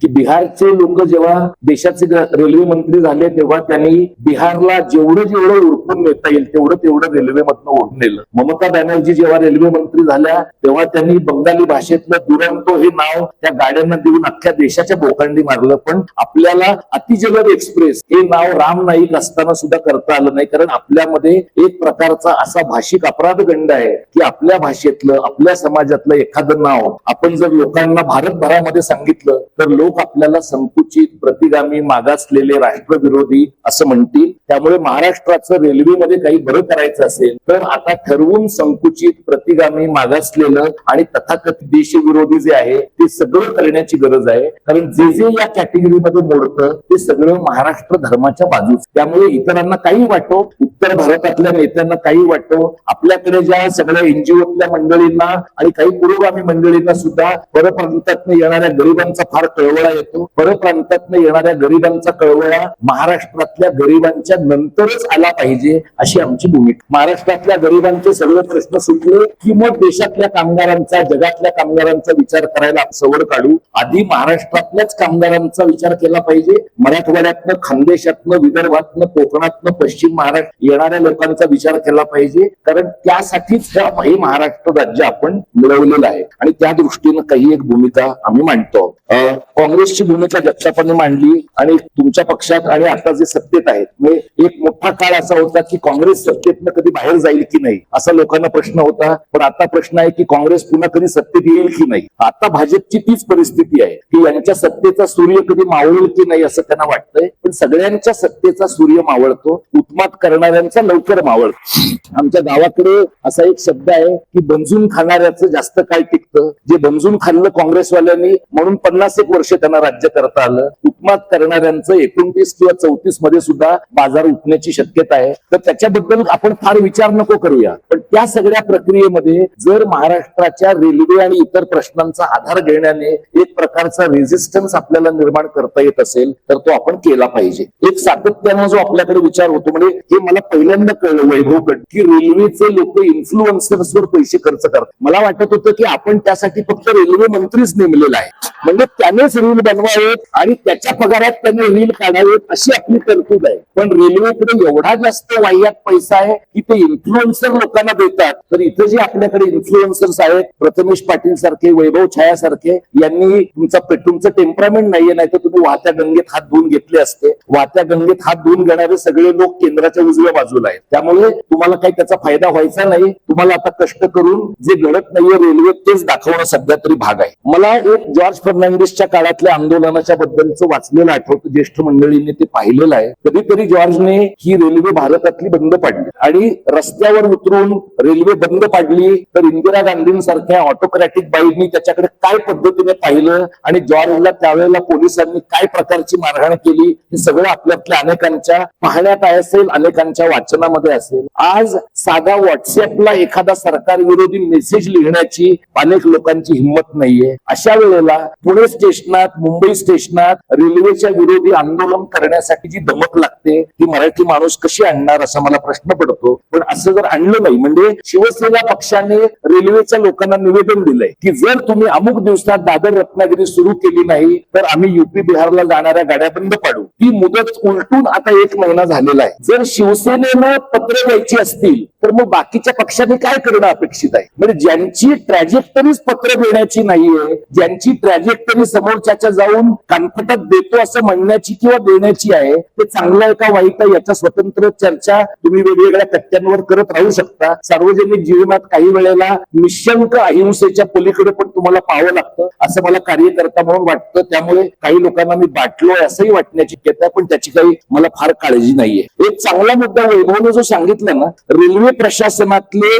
की बिहारचे लोक जेव्हा देशाचे रेल्वे मंत्री झाले तेव्हा त्यांनी बिहारला जेवढं जेवढं उरकून नेता येईल तेवढं रेल्वेमधनं ओढून नेलं. ममता बॅनर्जी जेव्हा रेल्वे मंत्री झाल्या तेव्हा त्यांनी बंगाली भाषेतलं दुरंतो हे नाव त्या गाड्यांना देऊन अख्ख्या देशाच्या बोकांडी मारलं. पण आपल्याला अतिजलद एक्सप्रेस हे नाव राम नाईक असताना सुद्धा करता आलं नाही, कारण आपल्यामध्ये एक प्रकारचा असा भाषिक अपराधगंड आहे की आपल्या भाषेतलं आपल्या समाजातलं एखादं नाव आपण जर लोकांना भारतभरामध्ये सांगितलं तर लोक आपल्याला संकुचित, प्रतिगामी, मागासलेले, राष्ट्रविरोधी असं म्हणतील. त्यामुळे महाराष्ट्राचं रेल्वेमध्ये काही बरं करायचं असेल तर आता ठरवून संकुचित, प्रतिगामी, मागासलेलं आणि तथाकथित देशविरोधी जे आहे ते सगळं करण्याची गरज आहे. कारण जे जे या कॅटेगरीमध्ये मोडतं ते सगळं महाराष्ट्र धर्माच्या बाजूच. त्यामुळे इतरांना काही वाटो, उत्तर भारतातल्या नेत्यांना काही वाटो, आपल्याकडे ज्या सगळ्या एनजीओतल्या मंडळींना आणि काही पुरोगामी मंडळींना सुद्धा परप्रांतातनं येणाऱ्या गरिबांचा फार कळवळा येतो. परप्रांतातनं येणाऱ्या गरिबांचा कळवळा महाराष्ट्रातल्या गरिबांच्या नंतरच आला पाहिजे अशी आमची भूमिका. महाराष्ट्रातल्या गरिबांचे सगळे प्रश्न सुटले की मग देशातल्या कामगारांचा, जगातल्या कामगारांचा विचार करायला सवड काढू. आधी महाराष्ट्रातल्याच कामगारांचा विचार केला पाहिजे. मराठवाड्यातनं, खानदेशातनं, विदर्भातनं, कोकणातनं, पश्चिम महाराष्ट्र येणाऱ्या लोकांचा विचार केला पाहिजे. कारण त्यासाठीच हे महाराष्ट्र राज्य आपण मिळवलेलं आहे आणि त्या दृष्टीनं काही एक भूमिका आम्ही मांडतो. काँग्रेसची भूमिका जगतापाने मांडली आणि तुमच्या पक्षात आणि आता जे सत्तेत आहेत एक मोठा काळ असा होता की काँग्रेस सत्तेतनं कधी बाहेर जाईल की नाही असा लोकांना प्रश्न होता. पण आता प्रश्न आहे की काँग्रेस पुन्हा कधी सत्तेत येईल की नाही. आता भाजपची तीच परिस्थिती आहे की यांच्या सत्तेचा सूर्य कधी मावळेल की नाही असं त्यांना वाटतंय. पण सगळ्यांच्या सत्तेचा सूर्य मावळतो, उत्मात करणाऱ्यांचा लवकर मावळतो. आमच्या गावाकडे असा एक शब्द आहे की बंजून खाणाऱ्याचं जास्त काळ टिकतं. जे बंजून खाल्लं काँग्रेसवाल्यांनी म्हणून 50 वर्ष त्यांना राज्य करता आलं. उत्मात करणाऱ्यांचं 29 किंवा 34 मध्ये सुद्धा बाजार उठण्याची शक्यता आहे. तर त्याच्याबद्दल आपण फार विचार नको करूया. पण त्या सगळ्या प्रक्रियेमध्ये जर महाराष्ट्राच्या रेल्वे आणि इतर प्रश्नांचा आधार घेण्याने एक प्रकारचा रेझिस्टन्स आपल्याला निर्माण करता येत असेल तर तो आपण केला पाहिजे. एक सातत्यानं जो आपल्याकडे विचार होतो म्हणजे हे मला पहिल्यांदा कळलं वैभवकडे की रेल्वेचे लोक इन्फ्लुएन्सर्सवर पैसे खर्च करतात. मला वाटत होतं की आपण त्यासाठी फक्त रेल्वे मंत्रीच नेमलेला आहे, म्हणजे त्यानेच रील बनवावेत आणि त्याच्या पगारात त्याने रील काढावेत अशी आपली तरतूद आहे. पण रेल्वेकडे एवढा जास्त वाह्यात पैसा आहे की ते इन्फ्लुएन्सर लोकांना देतात. तर इथं जे आपल्याकडे इन्फ्लुएन्सर्स आहेत, प्रथमेश पाटील सारखे, वैभव छाया सारखे, यांनी तुमचं टेम्परामेंट नाहीये, नाही तर तुम्ही वाहत्या गंगेत हात धुवून घेतले असते. वाहत्या गंगेत हात धुवून घेणारे सगळे लोक केंद्राच्या उजव्या बाजूला आहेत. त्यामुळे तुम्हाला काही त्याचा फायदा व्हायचा नाही. तुम्हाला आता कष्ट करून जे घडत नाहीये रेल्वेत तेच दाखवणं सध्या तरी भाग आहे. मला एक जॉर्ज फर्नांडिसच्या काळातल्या आंदोलनाच्या बद्दलचं वाचलेलं आठवतं. ज्येष्ठ मंडळींनी ते पाहिलेलं आहे. कधीतरी जॉर्जने ही रेल्वे भारतातली बंद पाडली आणि रस्त्यावर उतरून रेल्वे बंद पाडली तर इंदिरा गांधींसारख्या ऑटोक्रॅटिक बाईंनी त्याच्याकडे काय पद्धतीने पाहिलं आणि जॉर्जला त्यावेळेला पोलिसांनी काय प्रकारची मारहाण केली हे सगळं आपल्यातल्या अनेकांच्या पाहण्यात असेल, अनेकांच्या वाचनामध्ये असेल. आज साधा व्हॉट्सअपला एखादा सरकार विरोधी मेसेज लिहिण्याची अनेक लोकांची हिंमत नाहीये. अशा वेळेला पुणे स्टेशनात, मुंबई स्टेशनात रेल्वेच्या विरोधी आंदोलन करण्यासाठी जी धमक लागते ती मराठी माणूस कशी आणणार असा मला प्रश्न पडतो. पण असं जर आणलं नाही म्हणजे शिवसेना पक्षाने रेल्वेच्या लोकांना निवेदन दिलंय की जर तुम्ही अमुक दिवसात दादर रत्नागिरी सुरू केली नाही तर आम्ही युपी बिहारला जाणाऱ्या गाड्या बंद पाडू. ती मुदत उलटून आता 1 महिना झालेला आहे. जर शिवसेनेनं पत्र द्यायची असतील तर मग बाकीच्या पक्षांनी काय करणं अपेक्षित आहे. म्हणजे ज्यांची ट्रॅजेक्टरीज पत्र देण्याची नाहीये, ज्यांची ट्रॅजेक्टरी समोरच्याच्या जाऊन कानफटात देतो असं म्हणण्याची किंवा देण्याची आहे, ते चांगलं आहे का वाईट आहे याच्या स्वतंत्र चर्चा तुम्ही वेगवेगळ्या कट्ट्यांवर करत राहू शकता. सार्वजनिक जीवनात काही वेळेला निशंक अहिंसेच्या पलीकडे पण तुम्हाला पाहावं लागतं असं मला कार्यकर्ता म्हणून वाटतं. त्यामुळे काही लोकांना मी बाटलोय असंही वाटण्याची शक्यता, पण त्याची काही मला फार काळजी नाहीये. एक चांगला मुद्दा वैभवने जो सांगितला ना, रेल्वे प्रशासनातले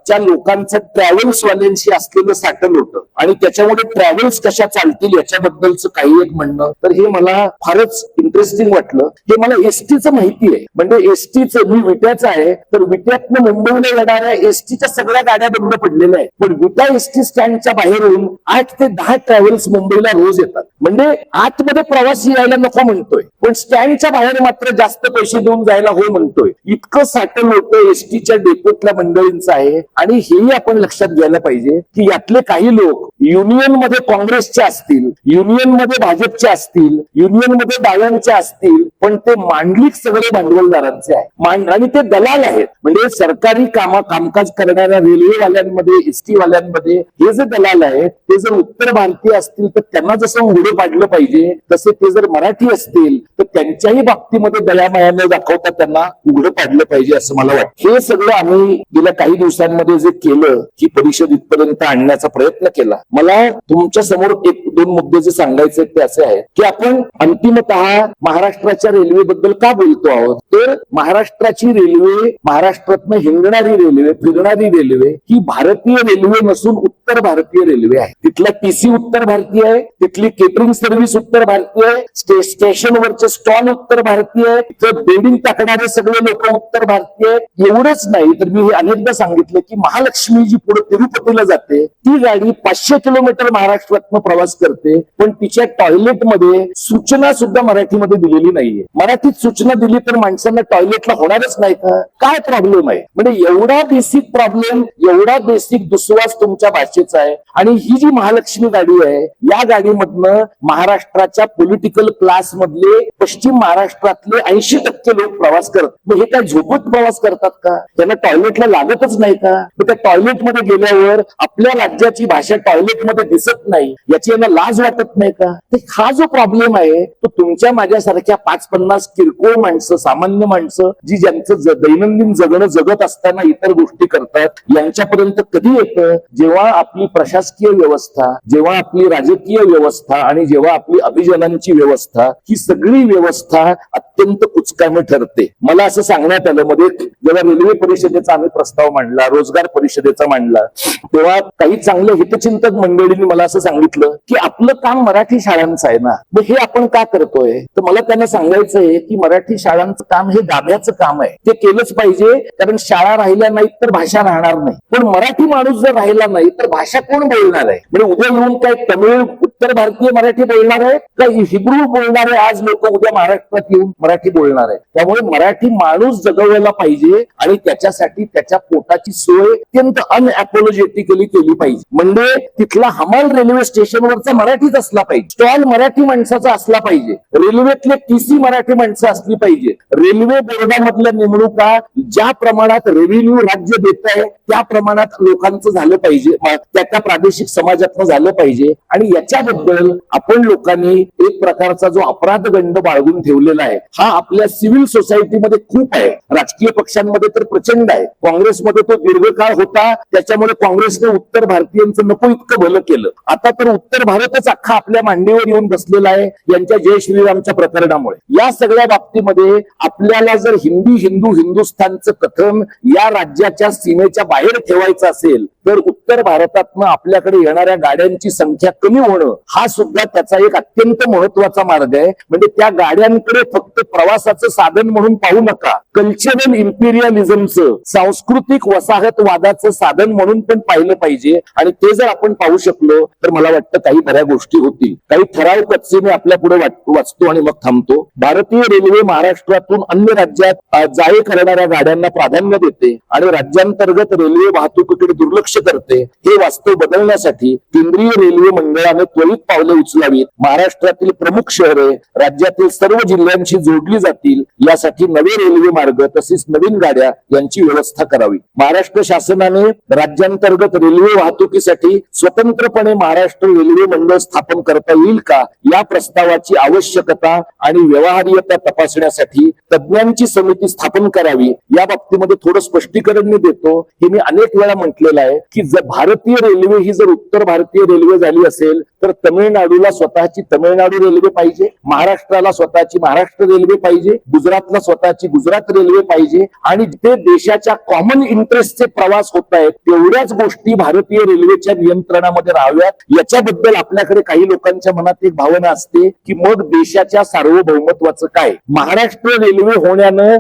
त्या लोकांचं ट्रॅव्हल्स वाल्यांशी असलेलं साटल होतं आणि त्याच्यामुळे ट्रॅव्हल्स कशा चालतील याच्याबद्दलचं काही एक म्हणणं, तर हे मला फारच इंटरेस्टिंग वाटलं, हे मला एसटीचं माहिती आहे. म्हणजे एसटीचं, मी विट्याचं आहे, तर विट्यातनं मुंबईला येणाऱ्या एसटीच्या सगळ्या गाड्या बंद पडलेल्या आहेत. पण विटा एसटी स्टँडच्या बाहेरून 8 ते 10 ट्रॅव्हल्स मुंबईला रोज येतात. म्हणजे आतमध्ये प्रवासी यायला नको म्हणतोय, पण स्टँडच्या बाहेर मात्र जास्त पैसे देऊन जायला हो म्हणतोय. इतकं साठं लोक एसटीच्या डेपोतल्या मंडळींचं आहे. आणि हेही आपण लक्षात घ्यायला पाहिजे की यातले काही लोक युनियन मध्ये काँग्रेसचे असतील, युनियन मध्ये भाजपचे असतील, युनियन मध्ये डाव्यांचे असतील, पण ते मांडलिक सगळे भांडवलदारांचे आहे आणि ते दलाल आहेत. म्हणजे सरकारी कामकाज करणाऱ्या रेल्वेवाल्यांमध्ये, एसटी वाल्यांमध्ये हे जे दलाल आहेत ते जर उत्तर भारतीय असतील तर त्यांना जसं उघडं पाडलं पाहिजे, तसे ते जर मराठी असतील तर त्यांच्याही बाबतीमध्ये दयामायाने दाखवता त्यांना उघडं पाडलं पाहिजे असं मला वाटतं. हे सगळं आम्ही गेल्या काही दिवसांमध्ये जे केलं, ही परिषद इथपर्यंत आणण्याचा प्रयत्न केला. मला तुमच्या समोर 1-2 मुद्दे जे सांगायचे ते असे आहेत की आपण अंतिमतः महाराष्ट्राच्या रेल्वेबद्दल का बोलतो आहोत, तर महाराष्ट्राची रेल्वे, महाराष्ट्रातनं हिंडणारी रेल्वे, फिरणारी रेल्वे ही भारतीय रेल्वे नसून उत्तर भारतीय रेल्वे आहे. तिथला टीसी उत्तर भारतीय आहे, तिथली केटरिंग सर्व्हिस उत्तर भारतीय आहे, स्टेशनवरचे स्टॉल उत्तर भारतीय आहे, तिथं बेडिंग टाकणारे सगळे लोक उत्तर भारतीय आहेत. एवढंच नाही तर मी हे अनेकदा सांगितलं की महालक्ष्मी जी पुढे तिरुपतीला जाते ती गाडी 500 किलोमीटर महाराष्ट्रातनं प्रवास करते, पण तिच्या टॉयलेटमध्ये सूचना सुद्धा मराठीमध्ये दिलेली नाहीये. मराठीत सूचना दिली तर माणसांना टॉयलेटला होणारच नाही का? काय प्रॉब्लेम आहे? म्हणजे एवढा बेसिक प्रॉब्लेम, एवढा बेसिक दुस्वास तुमच्या भाषेचा आहे. आणि ही जी महालक्ष्मी गाडी आहे, या गाडीमधनं महाराष्ट्राच्या पॉलिटिकल क्लास मधले, पश्चिम महाराष्ट्रातले 80% लोक प्रवास करतात. मग हे काय झोपत प्रवास करतात का? त्यांना टॉयलेटला लागतच नाही का? मग त्या टॉयलेटमध्ये गेल्यावर आपल्या राज्याची भाषा टॉयलेटमध्ये दिसत नाही, याची यांना लाज वाटत नाही का? हा जो प्रॉब्लेम आहे तो तुमच्या माझ्यासारख्या 5-50 किरकोळ माणसं, सामान्य माणसं, जी ज्यांचं दैनंदिन जगणं जगत असताना इतर गोष्टी करतात, यांच्यापर्यंत कधी येतं? जेव्हा आपली प्रशासकीय व्यवस्था, जेव्हा आपली राजकीय व्यवस्था आणि जेव्हा आपली अभिजनांची व्यवस्था, ही सगळी व्यवस्था अत्यंत कुचकामी ठरते. मला असं सांगण्यात आलं, मध्ये जेव्हा रेल्वे परिषदेचा आम्ही प्रस्ताव मांडला, रोजगार परिषदेचा मांडला, तेव्हा काही चांगले हितचिंतक मंडळींनी मला असं सांगितलं की आपलं काम मराठी शाळांचं आहे ना, मग हे आपण का करतोय? तर मला त्यांना सांगायचं आहे की मराठी शाळांचं काम हे गाभ्याचं काम आहे, ते केलंच पाहिजे. कारण शाळा राहिल्या नाहीत तर भाषा राहणार नाही, पण मराठी माणूस जर राहिला नाही तर भाषा कोण बोलणार आहे? म्हणजे उद्या येऊन काय तमिळ उत्तर भारतीय मराठी बोलणार आहे का हिब्रू बोलणार आहे? आज लोक उद्या महाराष्ट्रात येऊन मराठी बोलणार आहे. त्यामुळे मराठी माणूस जगवला पाहिजे आणि त्याच्यासाठी त्याच्या पोटाची सोय अत्यंत अनअपॉलॉजेटिकली केली पाहिजे. म्हणजे तिथला हमाल रेल्वे स्टेशनवरचा मराठीच असला पाहिजे, स्टॉल मराठी माणसाचा असला पाहिजे, रेल्वेतले टीसी मराठी माणसं असली पाहिजे, रेल्वे बोर्डामधल्या नेमणुका ज्या प्रमाणात रेव्हेन्यू राज्य देत आहे त्या प्रमाणात लोकांचं झालं पाहिजे, त्या प्रादेशिक समाजातनं झालं पाहिजे. आणि याच्याबद्दल आपण लोकांनी एक प्रकारचा जो अपराध गंड बाळगून ठेवलेला आहे, हा आपल्या सिव्हिल सोसायटीमध्ये खूप आहे. राजकीय पक्षांमध्ये तर प्रचंड आहे. काँग्रेसमध्ये तो दीर्घकाळ होता, त्याच्यामुळे काँग्रेसने उत्तर भारतीयांचं नको इतकं भलं केलं. आता तर उत्तर भारतच अख्खा आपल्या मांडीवर येऊन बसलेला आहे यांच्या जय श्रीरामच्या प्रकरणामुळे. या सगळ्या बाबतीमध्ये आपल्याला जर हिंदुस्थानचं कथन या राज्याच्या सीमेच्या बाहेर ठेवायचं असेल तर उत्तर भारतातनं आपल्याकडे येणाऱ्या गाड्यांची संख्या कमी होणं हा सुद्धा त्याचा एक अत्यंत महत्वाचा मार्ग आहे. म्हणजे त्या गाड्यांकडे फक्त प्रवासाचं साधन म्हणून पाहू नका, कल्चरल इम्पिरियलिझमचं, सांस्कृतिक वसाहतवादाचं साधन म्हणून पण पाहिलं पाहिजे. आणि ते जर आपण पाहू शकलो तर मला वाटतं काही बऱ्या गोष्टी होतील. काही ठराव कच्चे मी आपल्या पुढे वाचतो आणि मग थांबतो. भारतीय रेल्वे महाराष्ट्रातून अन्य राज्यात जाये करणाऱ्या गाड्यांना प्राधान्य देते आणि राज्यांतर्गत रेल्वे वाहतुकीकडे दुर्लक्ष करते. हे वास्तव बदलण्यासाठी केंद्रीय रेल्वे मंडळाने त्वरित पावले उचलावीत. महाराष्ट्रातील प्रमुख शहरे राज्यातील सर्व जिल्ह्यांशी जोडली जातील यासाठी नवे रेल्वे मार्ग तसेच नवीन गाड्या यांची व्यवस्था करावी. महाराष्ट्र शासनाने राज्यांतर्गत रेल्वे वाहतुकीसाठी स्वतंत्रपणे महाराष्ट्र रेल्वे मंडळ स्थापन करता येईल का, या प्रस्तावाची आवश्यकता आणि व्यवहार्यता तपासण्यासाठी तज्ञांची समिती स्थापन करावी. या बाबतीमध्ये थोडं स्पष्टीकरण मी देतो. हे मी अनेक वेळा म्हटलेलं आहे की जर भारतीय रेल्वे ही जर उत्तर भारतीय रेल्वे झाली असेल तर तमिळनाडूला स्वतःची तमिळनाडू रेल्वे पाहिजे, महाराष्ट्राला स्वतःची महाराष्ट्र रेल्वे पाहिजे, गुजरातला स्वतःची गुजरात रेल्वे पाहिजे आणि ते देशाच्या कॉमन इंटरेस्टचे प्रवास होत आहेत तेवढ्याच गोष्टी भारतीय रेल्वेच्या नियंत्रणामध्ये राहाव्यात. याच्याबद्दल आपल्याकडे काही लोकांच्या मनात एक भावना असते की मग देशाच्या सार्वभौमत्वाचं काय. महाराष्ट्र रेल्वे होण्यानं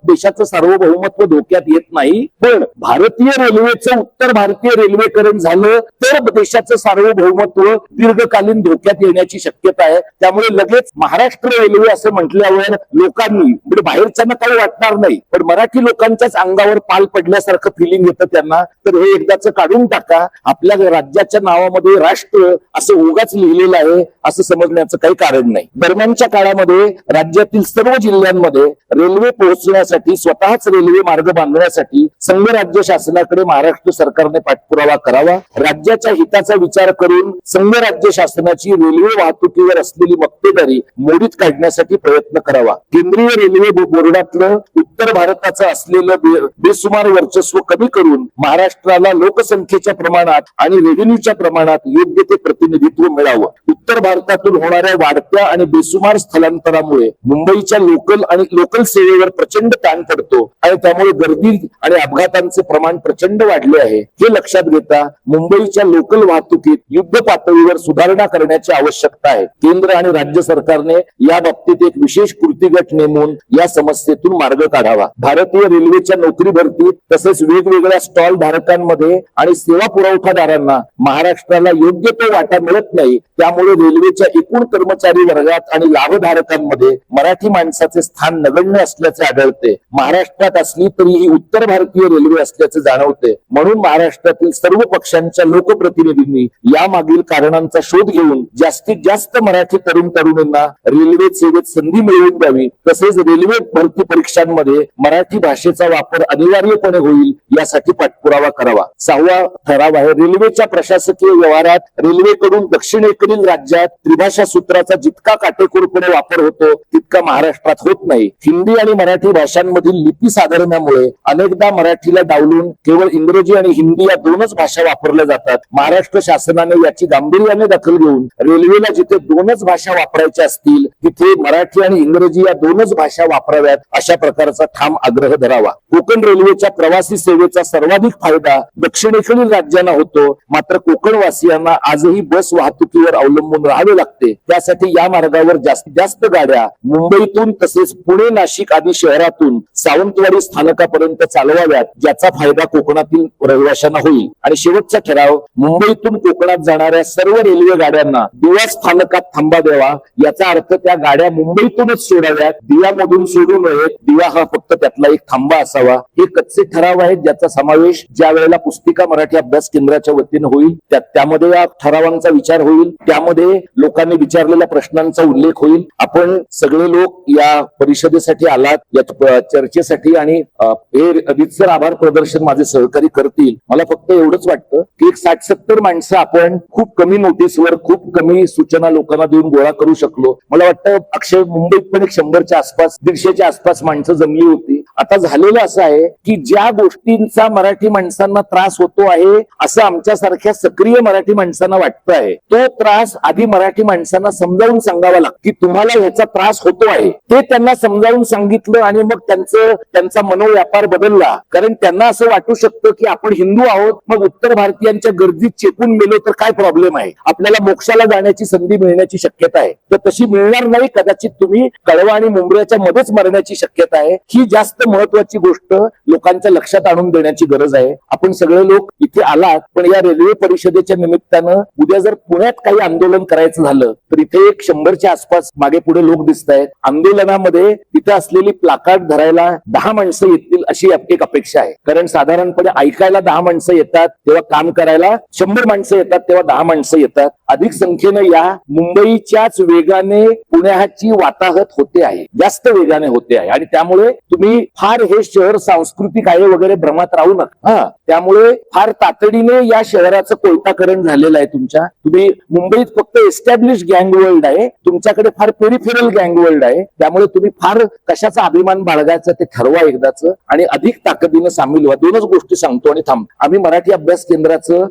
देशाचं सार्वभौमत्व धोक्यात येत नाही, पण भारतीय रेल्वेचं उत्तर भारतीय रेल्वेकरण झालं तर देशाचं सार्वभौमत्व दीर्घकालीन धोक्यात येण्याची शक्यता आहे. त्यामुळे लगेच महाराष्ट्र रेल्वे असं म्हटल्यावर लोकांनी म्हणजे बाहेरच्यांना काही वाटणार नाही, पण मराठी लोकांच्याच अंगावर पाल पडल्यासारखं फिलिंग येतं त्यांना. तर हे एकदाच काढून टाका. आपल्या राज्याच्या नावामध्ये राष्ट्र असं उगाच लिहिलेलं आहे असं समजण्याचं काही कारण नाही. दरम्यानच्या काळामध्ये राज्यातील सर्व जिल्ह्यांमध्ये रेल्वे पोहोचण्यासाठी स्वतःच रेल्वे मार्ग बांधण्यासाठी संघ राज्य शासनाकडे महाराष्ट्र सरकारने पाठपुरावा करावा. राज्याच्या हिताचा विचार करून संघ राज्य शासनाची रेल्वे वाहतुकीवर असलेली मक्तेदारी मोडीत काढण्यासाठी प्रयत्न करावा. केंद्रीय रेल्वे बोर्डातलं उत्तर भारताचं असलेलं बेसुमार वर्चस्व कमी करून महाराष्ट्राला लोकसंख्येच्या प्रमाणात आणि रेव्हेन्यूच्या प्रमाणात योग्य ते प्रतिनिधित्व मिळावं. उत्तर भारतातून होणाऱ्या वाढत्या आणि बेसुमार स्थलांतरामुळे मुंबईच्या लोकल सेवेवर प्रचंड ताण पडतो आणि त्यामुळे गर्दी आणि अपघातांचे प्रमाण प्रचंड वाढले आहे. हे लक्षात घेता मुंबईच्या लोकल वाहतुकीत युद्ध पातळीवर सुधारणा करण्याची आवश्यकता आहे. केंद्र आणि राज्य सरकारने या बाबतीत एक विशेष कृती गट नेमून या समस्येतून मार्ग काढावा. भारतीय रेल्वेच्या नोकरी भरतीत तसेच वेगवेगळ्या स्टॉल धारकांमध्ये आणि सेवा पुरवठादारांना महाराष्ट्राला योग्य तो वाटा मिळत नाही. त्यामुळे रेल्वेच्या एकूण कर्मचारी वर्गात आणि लाभधारकांमध्ये मराठी माणसाचे स्थान नगण्य असल्याचे आढळते. महाराष्ट्रात असली तरी ही उत्तर भारतीय रेल्वे असल्याचे जाणवते. म्हणून महाराष्ट्रातील सर्व पक्षांच्या लोकप्रतिनिधींनी यामागील कारणांचा शोध घेऊन जास्तीत जास्त मराठी तरुण तरुणींना रेल्वे सेवेत संधी मिळवून द्यावी. तसेच रेल्वे भरती परीक्षांमध्ये मराठी भाषेचा वापर अनिवार्यपणे होईल यासाठी पाठपुरावा करावा. 6वा ठराव आहे रेल्वेच्या प्रशासकीय व्यवहारात रेल्वेकडून दक्षिणेकडील राज्यात त्रिभाषा सूत्राचा जितका काटेकोरपणे वापर होतो तितका महाराष्ट्रात होत नाही. हिंदी आणि मराठी भाषांमधील लिपी साधण्यामुळे अनेकदा मराठीला डावलून केवळ इंग्रजी आणि हिंदी या दोनच भाषा वापरल्या जातात. महाराष्ट्र शासनाने याची गांभीर्याने दखल घेऊन रेल्वेला जिथे दोनच भाषा वापरायच्या असतील तिथे मराठी आणि इंग्रजी या दोनच भाषा वापराव्यात अशा प्रकारचा ठाम आग्रह धरावा. कोकण रेल्वेच्या प्रवासी सेवेचा सर्वाधिक फायदा दक्षिणेकडील राज्यांना होतो, मात्र कोकणवासियांना आजही बस वाहतुकीवर अवलंबून राहावे लागते. त्यासाठी या मार्गावर जास्तीत जास्त गाड्या मुंबईतून तसेच पुणे, नाशिक आदी शहरातून सावंतवाडी स्थानकापर्यंत चालवाव्यात, ज्याचा फायदा कोकणातील रहिवाशांना होईल. आणि शेवटचा ठराव मुंबईतून कोकणात जाणाऱ्या सर्व रेल्वे गाड्यांना दिवा स्थानकात थांबा द्यावा. याचा अर्थ त्या गाड्या मुंबईतूनच सोडाव्यात, दिव्यामधून सोडू नयेत. दिवा हा फक्त त्यातला एक थांबा असावा. हे कच्चे ठराव आहेत ज्याचा समावेश ज्या वेळेला पुस्तिका मराठी अभ्यास केंद्राच्या वतीने होईल त्यामध्ये या ठरावांचा विचार होईल. त्यामध्ये लोकांनी विचारलेल्या प्रश्नांचा उल्लेख होईल. आपण सगळे लोक या परिषदेसाठी आलात, या चर्चेसाठी, आणि हे रीतसर आभार प्रदर्शन माझे सहकारी करतील. मला फक्त एवढंच वाटतं की एक 60-70 माणसं आपण खूप कमी नोटीसवर खूप कमी सूचना लोकांना देऊन गोळा करू शकलो. मला वाटतं अक्षय मुंबईत पण एक 100च्या आसपास 150च्या आसपास माणसं जमली होती. आता झालेलं असं आहे की ज्या गोष्टींचा मराठी माणसांना त्रास होतो आहे असं आमच्यासारख्या सक्रिय मराठी माणसांना वाटतं आहे, तो त्रास आधी मराठी माणसांना समजावून सांगावा लागतो की तुम्हाला ह्याचा त्रास होतो आहे. ते त्यांना समजावून सांगितलं आणि मग त्यांचा मनोव्यापार बदलला. कारण त्यांना असं वाटू शकतं की आपण हिंदू आहोत, मग उत्तर भारतीयांच्या गर्दीत चेपून मेलो तर काय प्रॉब्लेम आहे, आपल्याला मोक्षाला जाण्याची संधी मिळण्याची शक्यता आहे. तर तशी मिळणार नाही. कदाचित तुम्ही कळवा आणि मुंबईच्या मध्येच मरण्याची शक्यता आहे. ही जास्त महत्वाची गोष्ट लोकांच्या लक्षात आणून देण्याची गरज आहे. आपण सगळे लोक इथे आलात, पण या रेल्वे परिषदेच्या निमित्तानं उद्या जर पुण्यात काही आंदोलन करायचं झालं तर इथे एक 100च्या आसपास मागे पुढे लोक दिसत आहेत. आंदोलनामध्ये तिथे असलेली प्लाकार्ड धरायला 10 माणसं येतील अशी एक अपेक्षा आहे. कारण साधारणपणे ऐकायला 10 माणसं येतात तेव्हा काम करायला 100 माणसं येतात तेव्हा 10 माणसं येतात. अधिक संख्येनं या मुंबईच्याच वेगाने पुणे पुण्याची वाताहत होते आहे, जास्त वेगाने होते आहे आणि त्यामुळे तुम्ही फार हे शहर सांस्कृतिक आहे वगैरे भ्रमात राहू नका. त्यामुळे फार तातडीने या शहराचं कोयताकरण झालेलं आहे. तुम्ही मुंबईत फक्त एस्टॅब्लिश गँग वर्ल्ड आहे, तुमच्याकडे फार पेरिफेरल गँग वर्ल्ड आहे. त्यामुळे तुम्ही फार कशाचा अभिमान बाळगायचा ते ठरवा एकदाच आणि अधिक ताकदीनं सामील व्हा. दोनच गोष्टी सांगतो आणि थांब. आम्ही मराठी अभ्यास केंद्राचं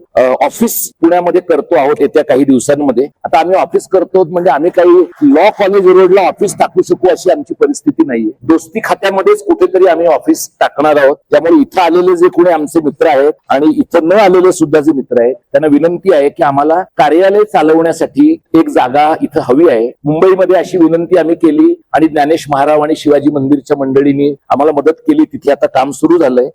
ऑफिस पुण्यामध्ये करतो आहोत येत्या काही दिवसांमध्ये. आता आम्ही ऑफिस करतो म्हणजे आम्ही काही लॉ कॉलेज रोडला ऑफिस टाकू शकू अशी आमची परिस्थिती नाहीये. दोस्ती खात्यामध्येच कुठेतरी आम्ही ऑफिस टाकणार आहोत. त्यामुळे इथं आलेले जे कोणी आमचे मित्र आहेत आणि इथं न आलेले सुद्धा जे मित्र आहेत त्यांना विनंती आहे की आम्हाला कार्यालय चालवण्यासाठी एक जागा इथं हवी आहे. मुंबईमध्ये अशी विनंती आम्ही केली आणि ज्ञानेश महाराव आणि शिवाजी मंदिरच्या मंडळींनी आम्हाला मदत केली. तिथे आता काम सुरू झालंय.